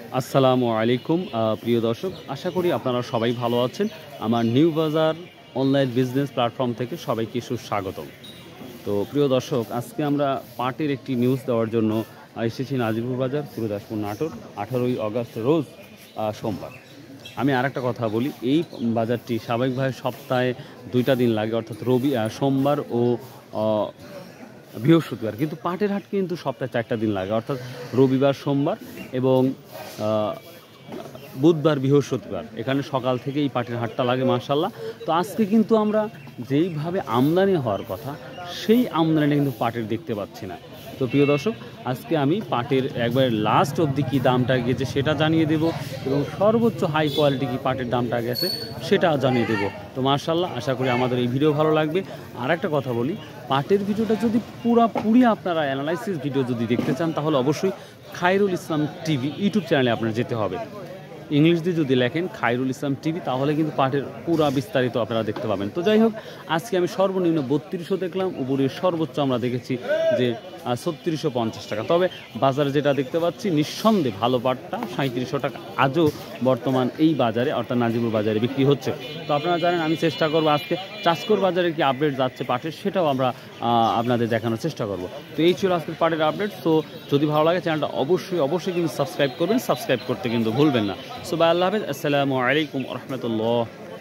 আসসালামু আলাইকুম প্রিয় দর্শক, আশা করি আপনারা সবাই ভালো আছেন। আমার নিউ বাজার অনলাইন বিজনেস প্ল্যাটফর্ম থেকে সবাইকে সুস্বাগতম। তো প্রিয় দর্শক, আজকে আমরা পাটের একটি নিউজ দেওয়ার জন্য এসেছি নাজিপুর বাজার, গুরুদাসপুর, নাটোর। 18ই আগস্ট রোজ সোমবার। আমি আরেকটা কথা বলি, এই বাজারটি স্বাভাবিকভাবে সপ্তাহে 2টা দিন লাগে, অর্থাৎ সোমবার ও বৃহস্পতিবার, কিন্তু পাটের হাট কিন্তু সপ্তাহে 4টা দিন লাগে, অর্থাৎ রবিবার, সোমবার এবং বুধবার, বৃহস্পতিবার। এখানে সকাল থেকে এই পাটের হাটটা লাগে মাশাআল্লাহ। তো আজকে কিন্তু আমরা যেইভাবে আমদানি হওয়ার কথা, সেই আমদানিটা কিন্তু পাটের দেখতে পাচ্ছি না। তো প্রিয় দর্শক, আজকে আমি পাটের একবারে লাস্ট অবধি কী দামটা গেছে সেটা জানিয়ে দেব, এবং সর্বোচ্চ হাই কোয়ালিটি কী পাটের দামটা গেছে সেটা জানিয়ে দেব। তো মাশাআল্লাহ, আশা করি আমাদের এই ভিডিও ভালো লাগবে। আর একটা কথা বলি, পাটের ভিডিওটা যদি পুরোপুরি আপনারা অ্যানালাইসিস ভিডিও যদি দেখতে চান, তাহলে অবশ্যই খায়রুল ইসলাম টিভি ইউটিউব চ্যানেলে আপনার যেতে হবে। ইংলিশ দিয়ে যদি লেখেন খায়রুল ইসলাম টিভি, তাহলে কিন্তু পাটের পুরা বিস্তারিত আপনারা দেখতে পাবেন। তো যাই হোক, আজকে আমি সর্বনিম্ন 3200 দেখলাম, উপরের সর্বোচ্চ আমরা দেখেছি যে 3650 টাকা। তবে বাজারে যেটা দেখতে পাচ্ছি, নিঃসন্দেহে ভালো পাটটা 3700 টাকা আজও বর্তমান এই বাজারে, অর্থাৎ নাজিপুর বাজারে বিক্রি হচ্ছে। তো আপনারা জানেন, আমি চেষ্টা করবো আজকে চাষকর বাজারে কি আপডেট যাচ্ছে পাটের, সেটাও আমরা আপনাদের দেখানোর চেষ্টা করব। তো এই ছিল আজকের পাটের আপডেট। তো যদি ভালো লাগে চ্যানেলটা অবশ্যই কিন্তু সাবস্ক্রাইব করবেন, সাবস্ক্রাইব করতে কিন্তু ভুলবেন না। সো বাই, আল্লাহ হাফেজ, আসসালামু আলাইকুম রহমতুল্লাহ।